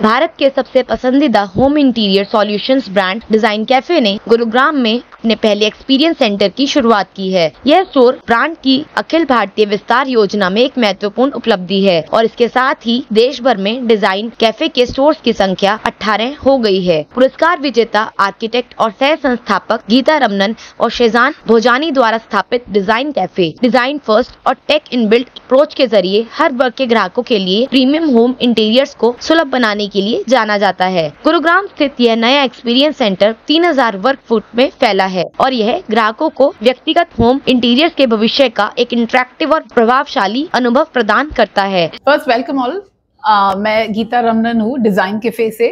भारत के सबसे पसंदीदा home interior solutions brand design cafe ने गुरुग्राम में अपने पहले एक्सपीरियंस सेंटर की शुरुआत की है। यह स्टोर ब्रांड की अखिल भारतीय विस्तार योजना में एक महत्वपूर्ण उपलब्धि है और इसके साथ ही देश भर में डिजाइन कैफे के स्टोर्स की संख्या 18 हो गई है। पुरस्कार विजेता आर्किटेक्ट और सह संस्थापक गीता रमनन और शेजान भोजानी द्वारा स्थापित डिजाइन कैफे डिजाइन फर्स्ट और टेक इनबिल्ट अप्रोच के जरिए हर वर्ग के ग्राहकों के लिए प्रीमियम होम इंटीरियर्स को सुलभ बनाने के लिए जाना जाता है। गुरुग्राम स्थित यह नया एक्सपीरियंस सेंटर 3000 वर्ग फुट में फैला है और यह ग्राहकों को व्यक्तिगत होम इंटीरियर्स के भविष्य का एक इंटरेक्टिव और प्रभावशाली अनुभव प्रदान करता है। फर्स्ट वेलकम ऑल, मैं गीता रमनन हूँ डिजाइन कैफे से।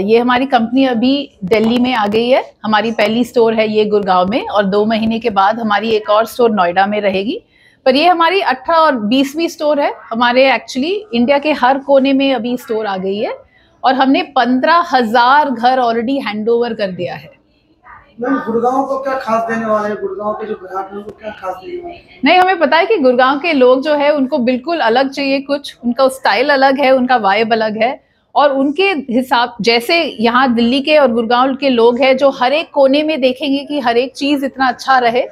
ये हमारी कंपनी अभी दिल्ली में आ गई है। हमारी पहली स्टोर है ये गुड़गांव में और 2 महीने के बाद हमारी एक और स्टोर नोएडा में रहेगी। पर ये हमारी 18 और 20वीं स्टोर है। हमारे एक्चुअली इंडिया के हर कोने में अभी स्टोर आ गई है और हमने 15,000 घर ऑलरेडी हैंडओवर कर दिया है। गुड़गांव को क्या खास देने वाले हैं? गुड़गांव के जो ग्राहक हैं उनको क्या खास देने वाले हैं? नहीं, हमें पता है कि गुड़गांव के लोग जो है उनको बिल्कुल अलग चाहिए, कुछ उनका स्टाइल अलग है, उनका वाइब अलग है और उनके हिसाब जैसे यहाँ दिल्ली के और गुड़गांव के लोग हैं जो हर एक कोने में देखेंगे कि हर एक चीज इतना अच्छा रहे,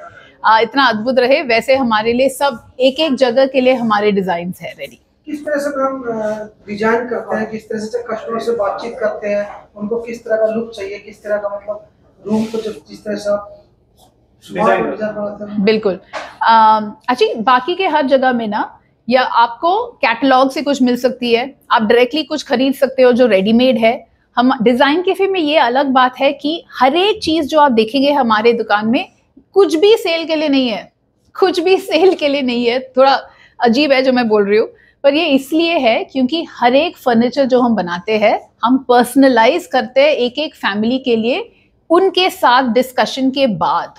इतना अद्भुत रहे, वैसे हमारे लिए सब एक एक जगह के लिए हमारे डिजाइन है रेडी। किस तरह से हम डिजाइन करते हैं, किस तरह से कस्टमर से बातचीत करते हैं, उनको किस तरह का लुक चाहिए, किस तरह का मतलब रूम को जिस तरह से डिजाइन बनाते हैं। बिल्कुल अच्छी बाकी के हर जगह में ना या आपको कैटलॉग से कुछ मिल सकती है, आप डायरेक्टली कुछ खरीद सकते हो जो रेडीमेड है। हम डिजाइन कैफे में ये अलग बात है कि हर एक चीज जो आप देखेंगे हमारे दुकान में कुछ भी सेल के लिए नहीं है, कुछ भी सेल के लिए नहीं है। थोड़ा अजीब है जो मैं बोल रही हूँ, पर ये इसलिए है क्योंकि हर एक फर्नीचर जो हम बनाते हैं हम पर्सनलाइज करते हैं एक एक फैमिली के लिए, उनके साथ डिस्कशन के बाद।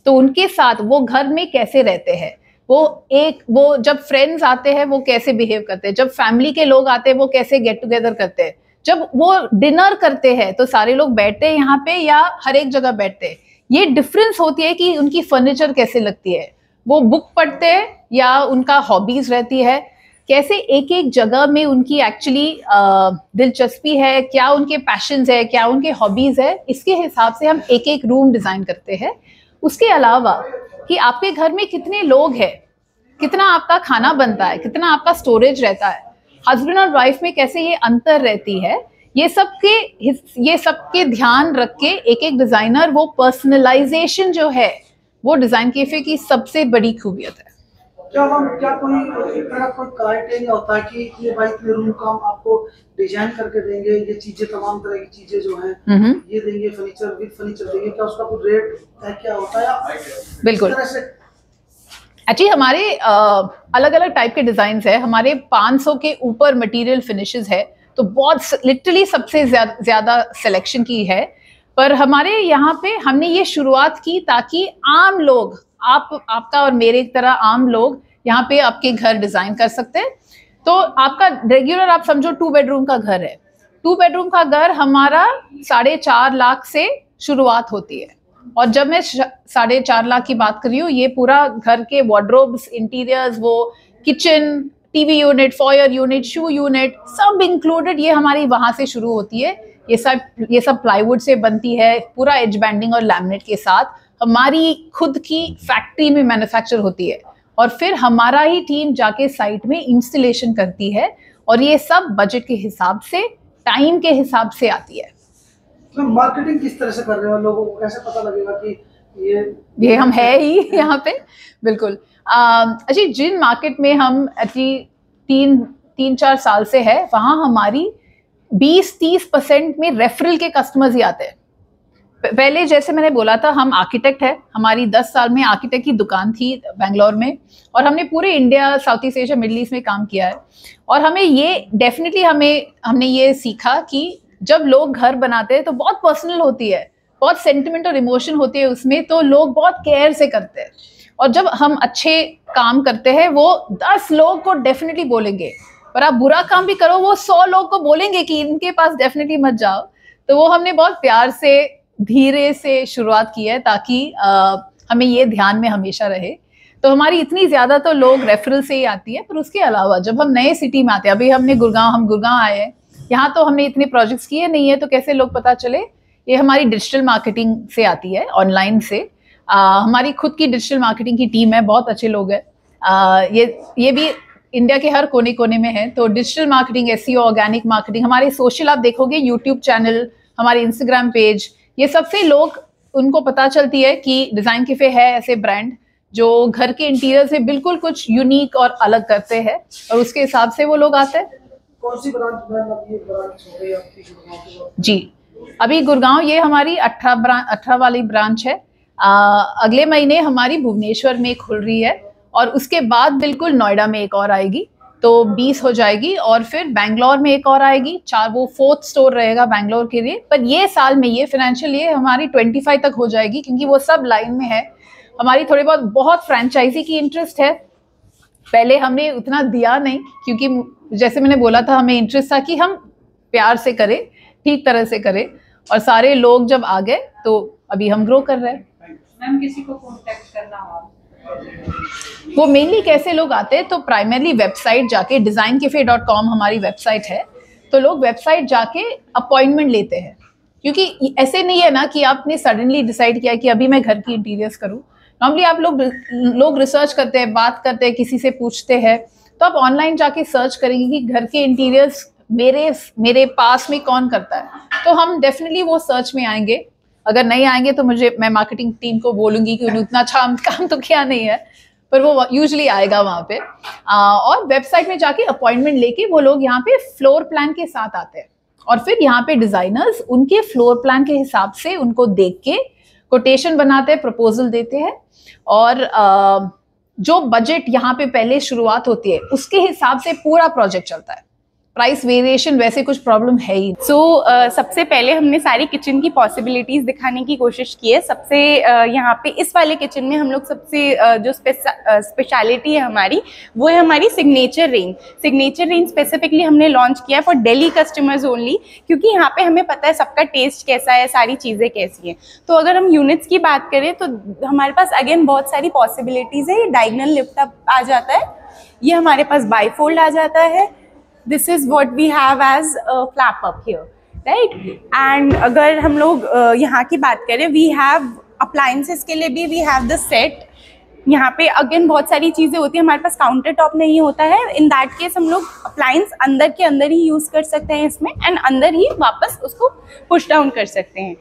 तो उनके साथ वो घर में कैसे रहते हैं, वो जब फ्रेंड्स आते हैं वो कैसे बिहेव करते हैं, जब फैमिली के लोग आते हैं वो कैसे गेट टुगेदर करते हैं, जब वो डिनर करते हैं तो सारे लोग बैठते हैं यहाँ पे या हर एक जगह बैठते हैं। ये डिफरेंस होती है कि उनकी फर्नीचर कैसे लगती है, वो बुक पढ़ते हैं या उनका हॉबीज रहती है, कैसे एक एक जगह में उनकी एक्चुअली दिलचस्पी है, क्या उनके पैशंस है, क्या उनके हॉबीज है, इसके हिसाब से हम एक एक रूम डिजाइन करते हैं। उसके अलावा कि आपके घर में कितने लोग हैं, कितना आपका खाना बनता है, कितना आपका स्टोरेज रहता है, हस्बैंड और वाइफ में कैसे ये अंतर रहती है, ये सबके ध्यान रख के एक एक डिजाइनर वो पर्सनलाइजेशन जो है वो डिजाइन कैफे की सबसे बड़ी खूबियत है। क्या कोई क्राइटेरिया होता है कि ये भाई इतने रूम का हम आपको डिजाइन करके देंगे, ये चीजें तमाम तरह की चीजें जो हैं ये देंगे, फर्नीचर विद फर्नीचर देंगे, क्या उसका कोई रेट है, क्या होता है? बिल्कुल एक्चुअली हमारे अलग अलग टाइप के डिजाइन है। हमारे 500 के ऊपर मटेरियल फिनिशेस है, तो बहुत लिटरली सबसे ज्यादा सिलेक्शन की है। पर हमारे यहाँ पे हमने ये शुरुआत की ताकि आम लोग, आपका और मेरे तरह आम लोग यहाँ पे आपके घर डिजाइन कर सकते हैं। तो आपका रेगुलर आप समझो 2 बेडरूम का घर है, 2 बेडरूम का घर हमारा 4.5 लाख से शुरुआत होती है। और जब मैं 4.5 लाख की बात कर रही हूँ, ये पूरा घर के वार्डरोब्स, इंटीरियर्स, वो kitchen, TV unit, foyer unit, shoe unit सब इंक्लूडेड, ये हमारी वहां से शुरू होती है। ये सब प्लाईवुड से बनती है, पूरा एज बैंडिंग और लैमिनेट के साथ हमारी खुद की फैक्ट्री में मैन्युफैक्चर होती है और फिर हमारा ही टीम जाके साइट में इंस्टॉलेशन करती है और ये सब बजट के हिसाब से, टाइम के हिसाब से आती है। तो मार्केटिंग किस तरह से कर रहे हो, लोगों को कैसे पता लगेगा कि ये हम है ही यहाँ पे? बिल्कुल अच्छा, जिन मार्केट में हम 3-4 साल से है वहाँ हमारी 20-30% में रेफरल के कस्टमर्स ही आते हैं। पहले जैसे मैंने बोला था हम आर्किटेक्ट है, हमारी 10 साल में आर्किटेक्ट की दुकान थी बेंगलोर में और हमने पूरे India, south east Asia, middle east में काम किया है। और हमें ये डेफिनेटली हमने ये सीखा कि जब लोग घर बनाते हैं तो बहुत पर्सनल होती है, बहुत सेंटिमेंट और इमोशन होती है उसमें, तो लोग बहुत केयर से करते हैं। और जब हम अच्छे काम करते हैं वो 10 लोग को डेफिनेटली बोलेंगे, पर आप बुरा काम भी करो वो 100 लोग को बोलेंगे कि इनके पास डेफिनेटली मत जाओ। तो वो हमने बहुत प्यार से, धीरे से शुरुआत की है ताकि हमें ये ध्यान में हमेशा रहे। तो हमारी इतनी ज्यादा तो लोग रेफरल से ही आती है, पर उसके अलावा जब हम नए सिटी में आते हैं, अभी हम गुड़गांव आए हैं, यहाँ तो हमने इतने प्रोजेक्ट्स किए नहीं है, तो कैसे लोग पता चले? ये हमारी डिजिटल मार्केटिंग से आती है, ऑनलाइन से। हमारी खुद की डिजिटल मार्केटिंग की टीम है, बहुत अच्छे लोग हैं। ये भी इंडिया के हर कोने कोने में है। तो digital marketing, SEO, organic marketing, हमारे सोशल आप देखोगे, यूट्यूब चैनल, हमारे इंस्टाग्राम पेज, ये सबसे लोग, उनको पता चलती है कि डिजाइन कैफे है ऐसे ब्रांड जो घर के इंटीरियर से बिल्कुल कुछ यूनिक और अलग करते हैं, और उसके हिसाब से वो लोग आते हैं। कौन सी ब्रांच हो गई आपकी गुड़गांव? जी, अभी गुड़गांव ये हमारी 18 वाली ब्रांच है। अगले महीने हमारी भुवनेश्वर में खुल रही है, और उसके बाद बिल्कुल नोएडा में एक और आएगी, तो 20 हो जाएगी। और फिर बैंगलोर में एक और आएगी, 4, वो 4th स्टोर रहेगा बैंगलोर के लिए। पर ये साल में, ये फाइनेंशियल ईयर हमारी 25 तक हो जाएगी, क्योंकि वो सब लाइन में है। हमारी थोड़ी बहुत फ्रेंचाइजी की इंटरेस्ट है। पहले हमने उतना दिया नहीं, क्योंकि जैसे मैंने बोला था, हमें इंटरेस्ट था कि हम प्यार से करें, ठीक तरह से करें, और सारे लोग जब आ गए तो अभी हम ग्रो कर रहे हैं। मैम, किसी को कांटेक्ट करना हो, वो मेनली कैसे लोग आते हैं, तो प्राइमरली वेबसाइट जाके, designcafe.com हमारी वेबसाइट है, तो लोग वेबसाइट जाके अपॉइंटमेंट लेते हैं। क्योंकि ऐसे नहीं है ना कि आपने सडनली डिसाइड किया कि अभी मैं घर की इंटीरियर्स करूं। नॉर्मली आप लोग रिसर्च करते हैं, बात करते हैं, किसी से पूछते हैं, तो आप ऑनलाइन जाके सर्च करेंगे कि घर के इंटीरियर्स मेरे पास में कौन करता है, तो हम डेफिनेटली वो सर्च में आएंगे। अगर नहीं आएंगे तो मैं मार्केटिंग टीम को बोलूंगी कि उन्होंने उतना अच्छा काम तो किया नहीं है, पर वो यूजुअली आएगा वहाँ पे। और वेबसाइट में जाके अपॉइंटमेंट लेके वो लोग यहाँ पे फ्लोर प्लान के साथ आते हैं, और फिर यहाँ पे डिजाइनर्स उनके फ्लोर प्लान के हिसाब से उनको देख के कोटेशन बनाते हैं, प्रपोजल देते हैं, और जो बजट यहाँ पे पहले शुरुआत होती है उसके हिसाब से पूरा प्रोजेक्ट चलता है। प्राइस वेरिएशन वैसे कुछ प्रॉब्लम है ही। सबसे पहले हमने सारी किचन की पॉसिबिलिटीज दिखाने की कोशिश की है। सबसे यहाँ पे इस वाले किचन में हम लोग सबसे जो स्पेशलिटी है हमारी, वो है हमारी signature range. Signature range specifically हमने लॉन्च किया है फॉर दिल्ली कस्टमर्स ओनली, क्योंकि यहाँ पे हमें पता है सबका टेस्ट कैसा है, सारी चीज़ें कैसी हैं। तो अगर हम यूनिट्स की बात करें तो हमारे पास अगेन बहुत सारी पॉसिबिलिटीज़ है। ये डायगनल लिफ्ट अप आ जाता है, ये हमारे पास बाईफोल्ड आ जाता है। This is what we have as a flap up here, right? And अगर हम लोग यहाँ की बात करें, we have appliances के लिए भी we have the set। यहाँ पे अगेन बहुत सारी चीज़ें होती हैं, हमारे पास काउंटर टॉप नहीं होता है। इन दैट केस हम लोग अप्लायंस अंदर के अंदर ही यूज़ कर सकते हैं इसमें, एंड अंदर ही वापस उसको पुश डाउन कर सकते हैं।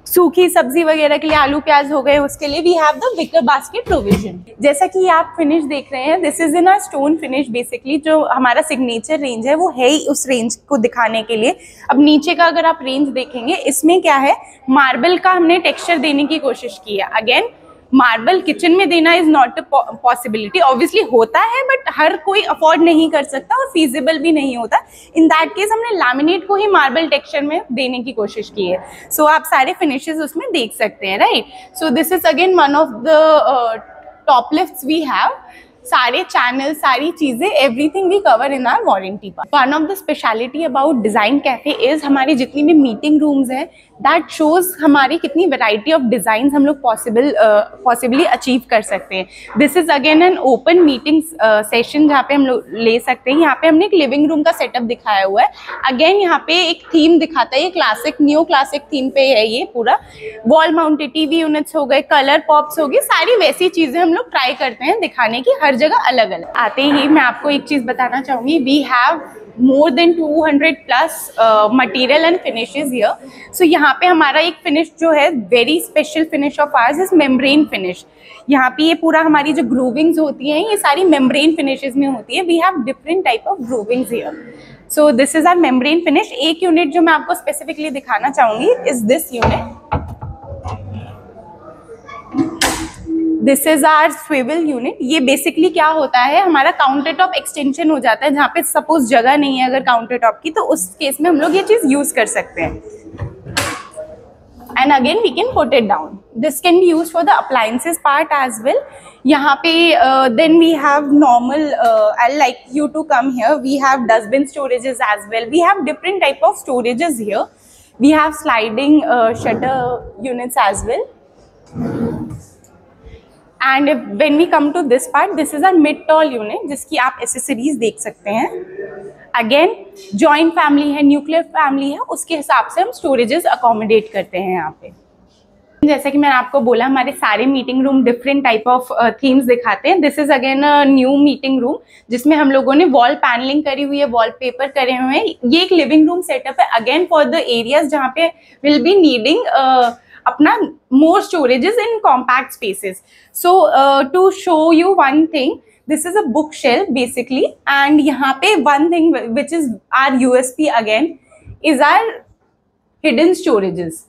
सूखी सब्जी वगैरह के लिए, आलू प्याज हो गए, उसके लिए we have the wicker basket provision. जैसा कि आप फिनिश देख रहे हैं, this is in a stone finish. Basically जो हमारा सिग्नेचर रेंज है वो है ही उस रेंज को दिखाने के लिए। अब नीचे का अगर आप रेंज देखेंगे, इसमें क्या है, मार्बल का हमने टेक्सचर देने की कोशिश की है। अगेन मार्बल किचन में देना is not a possibility, obviously होता है बट हर कोई अफोर्ड नहीं कर सकता और फीजिबल भी नहीं होता। इन दैट केस हमने लैमिनेट को ही मार्बल टेक्सचर में देने की कोशिश की है। सो आप सारे फिनिशेस उसमें देख सकते हैं, right? So this is again one of the top lifts we have. सारे चैनल, सारी चीजें, everything we cover in our warranty part. One of the speciality about design cafe is हमारी जितनी भी मीटिंग रूम्स हैं, दैट शोज हमारी कितनी variety of design हम लोग पॉसिबली अचीव कर सकते हैं। This is again an open meeting session जहाँ पे हम लोग ले सकते हैं। यहाँ पे हमने एक लिविंग रूम का सेटअप दिखाया हुआ है। अगेन यहाँ पे एक थीम दिखाता है, ये क्लासिक, न्यू क्लासिक थीम पे है ये पूरा। वॉल माउंटेड टीवी यूनिट्स हो गए, कलर पॉप्स हो गई, सारी वैसी चीजें हम लोग ट्राई करते हैं दिखाने की, हर जगह अलग अलग। आते ही मैं आपको एक चीज बताना चाहूंगी, we have more than 200 plus material and finishes here. So यहाँ पे हमारा एक फिनिश जो है, very special finish of ours is membrane finish. यहाँ पे ये पूरा हमारी जो ग्रूविंग्स होती हैं, ये सारी membrane finishes में होती है। We have different type of groovings here. So this is our membrane finish. एक यूनिट जो मैं आपको स्पेसिफिकली दिखाना चाहूंगी is this unit. This is our swivel unit. ये बेसिकली क्या होता है, हमारा काउंटर टॉप एक्सटेंशन हो जाता है। जहाँ पे सपोज जगह नहीं है अगर काउंटर टॉप की, तो उस केस में हम लोग ये चीज यूज कर सकते हैं। And again we can put it down. This can be use for the appliances part as well. यहाँ पे then we have normal, I like you to come here, we have dustbin storages as well. We have different type of storages here. We have sliding shutter units as well. And when we come to this part, this is our mid tall unit जिसकी आप accessories देख सकते हैं। Again joint family है, nuclear family है, उसके हिसाब से हम स्टोरेजेस अकोमोडेट करते हैं यहाँ पे। जैसा कि मैंने आपको बोला, हमारे सारे meeting room different type of themes दिखाते हैं। This is again a new meeting room जिसमें हम लोगों ने वॉल पैनलिंग करी हुई है, वॉलपेपर करे हुए हैं। ये एक लिविंग रूम सेटअप है अगेन फॉर द एरियाज जहाँ पे विल बी नीडिंग अपना more storages in compact spaces. So to show you one thing, this is a bookshelf basically, and यहाँ पे one thing which is our USP again is our hidden storages,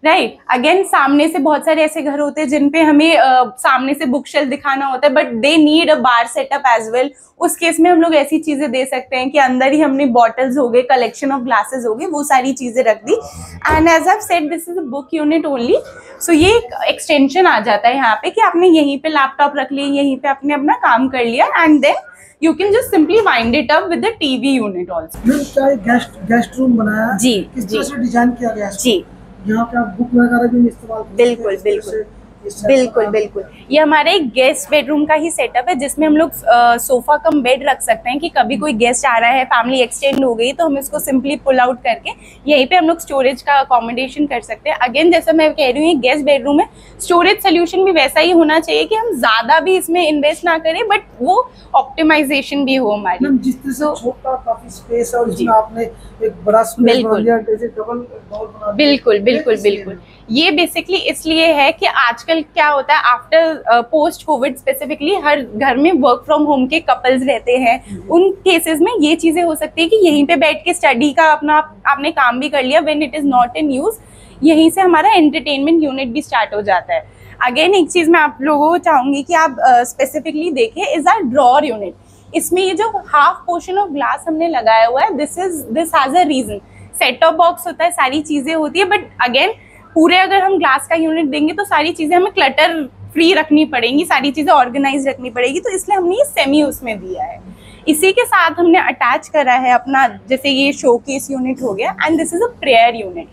right. Again सामने से बहुत सारे ऐसे घर होते हैं जिन पे हमें सामने से बुक शेल्फ दिखाना होता है, but they need a bar setup as well. उस केस में हम लोग ऐसी चीजें दे सकते हैं कि अंदर ही हमने बॉटल्स हो गए, कलेक्शन ऑफ ग्लासेस हो गए, वो सारी चीजें रख दी। And as I said this is a book unit only. So ये एक एक्सटेंशन आ जाता है यहाँ पे कि आपने यहीं पे लैपटॉप रख लिया, यहीं पे आपने अपना काम कर लिया, and then you can just simply wind it up with the TV unit also। Guest room बनाया जी, किस तरह से डिजाइन किया गया है? जी, यहाँ पे आप बुक वगैरह भी इस्तेमाल करते हैं? बिल्कुल बिल्कुल बिल्कुल बिल्कुल। ये हमारे एक गेस्ट बेडरूम का ही सेटअप है जिसमें हम लोग सोफा कम बेड रख सकते हैं कि कभी कोई गेस्ट आ रहा है, फैमिली एक्सटेंड हो गई तो हम इसको सिंपली पुल आउट करके यहीं पे हम लोग स्टोरेज का अकोमोडेशन कर सकते हैं। अगेन जैसा मैं कह रही हूँ, गेस्ट बेडरूम है, स्टोरेज सोल्यूशन भी वैसा ही होना चाहिए कि हम ज्यादा भी इसमें इन्वेस्ट ना करें बट वो ऑप्टिमाइजेशन भी हो हमारी। जिस तरह से छोटा काफी स्पेस है और इसमें आपने एक बड़ा स्पेस बना दिया, जैसे डबल डोर बना दिया। बिल्कुल बिल्कुल बिल्कुल। ये बेसिकली इसलिए है कि आजकल क्या होता है, आफ्टर पोस्ट कोविड स्पेसिफिकली हर घर में वर्क फ्रॉम होम के कपल्स रहते हैं। उन केसेस में ये चीजें हो सकती है कि यहीं पे बैठ के स्टडी का अपना आपने काम भी कर लिया when it is not in use. यहीं से हमारा एंटरटेनमेंट यूनिट भी स्टार्ट हो जाता है। अगेन एक चीज मैं आप लोगों को चाहूंगी कि आप स्पेसिफिकली देखें, इज आर ड्रॉर यूनिट। इसमें ये जो हाफ पोर्शन ऑफ ग्लास हमने लगाया हुआ है, this has a reason. Set top box होता है, सारी चीजें होती है, बट अगेन पूरे अगर हम ग्लास का यूनिट देंगे तो सारी चीजें हमें क्लटर फ्री रखनी पड़ेंगी, सारी चीजें ऑर्गेनाइज रखनी पड़ेगी, तो इसलिए हमने ये सेमी उसमें दिया है। इसी के साथ हमने अटैच करा है अपना, जैसे ये शोकेस यूनिट हो गया, and this is a prayer unit.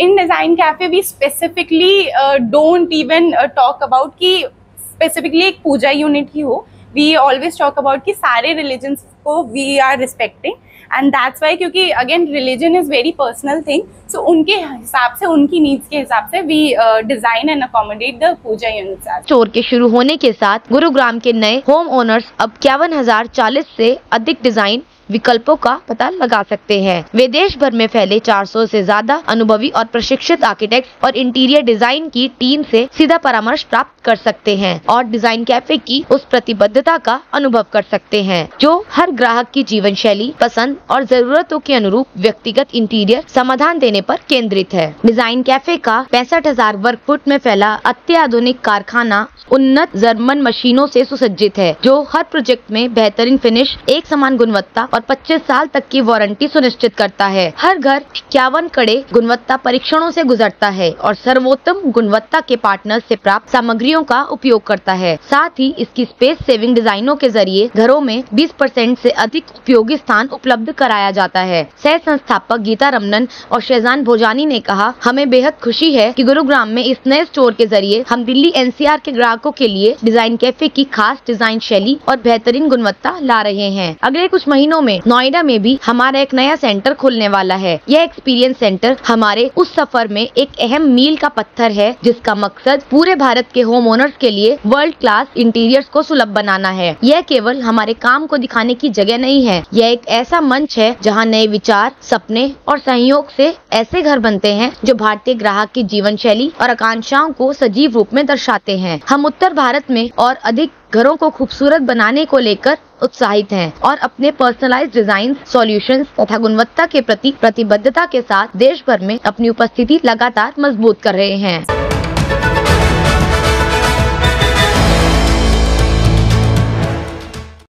In design cafe we specifically don't even talk about कि स्पेसिफिकली एक पूजा यूनिट ही हो। वी ऑलवेज टॉक अबाउट कि सारे रिलीजन्स को we are respecting, and that's why, क्योंकि again religion is very personal thing. So उनके हिसाब से, उनकी नीड्स के हिसाब से we design and accommodate the puja units. Store के शुरू होने के साथ गुरुग्राम के नए होम ओनर्स अब 51,040 से अधिक डिजाइन विकल्पों का पता लगा सकते हैं। वे देश भर में फैले 400 से ज्यादा अनुभवी और प्रशिक्षित आर्किटेक्ट्स और इंटीरियर डिजाइन की टीम से सीधा परामर्श प्राप्त कर सकते हैं और डिजाइन कैफे की उस प्रतिबद्धता का अनुभव कर सकते हैं जो हर ग्राहक की जीवन शैली, पसंद और जरूरतों के अनुरूप व्यक्तिगत इंटीरियर समाधान देने पर केंद्रित है। डिजाइन कैफे का 65,000 वर्ग फुट में फैला अत्याधुनिक कारखाना उन्नत जर्मन मशीनों से सुसज्जित है जो हर प्रोजेक्ट में बेहतरीन फिनिश, एक समान गुणवत्ता और 25 साल तक की वारंटी सुनिश्चित करता है। हर घर 51 कड़े गुणवत्ता परीक्षणों से गुजरता है और सर्वोत्तम गुणवत्ता के पार्टनर्स से प्राप्त सामग्रियों का उपयोग करता है। साथ ही इसकी स्पेस सेविंग डिजाइनों के जरिए घरों में 20% से अधिक उपयोगी स्थान उपलब्ध कराया जाता है। सह संस्थापक गीता रमनन और शहजान भोजानी ने कहा, हमें बेहद खुशी है कि गुरुग्राम में इस नए स्टोर के जरिए हम दिल्ली NCR के ग्राहकों के लिए डिजाइन कैफे की खास डिजाइन शैली और बेहतरीन गुणवत्ता ला रहे हैं। अगले कुछ महीनों में नोएडा में भी हमारा एक नया सेंटर खुलने वाला है। यह एक्सपीरियंस सेंटर हमारे उस सफर में एक अहम मील का पत्थर है जिसका मकसद पूरे भारत के होम ओनर्स के लिए वर्ल्ड क्लास इंटीरियर्स को सुलभ बनाना है। यह केवल हमारे काम को दिखाने की जगह नहीं है, यह एक ऐसा मंच है जहां नए विचार, सपने और सहयोग से ऐसे घर बनते हैं जो भारतीय ग्राहक की जीवन शैली और आकांक्षाओं को सजीव रूप में दर्शाते हैं। हम उत्तर भारत में और अधिक घरों को खूबसूरत बनाने को लेकर उत्साहित हैं और अपने पर्सनलाइज्ड डिजाइन सॉल्यूशंस तथा गुणवत्ता के प्रति प्रतिबद्धता के साथ देश भर में अपनी उपस्थिति लगातार मजबूत कर रहे हैं।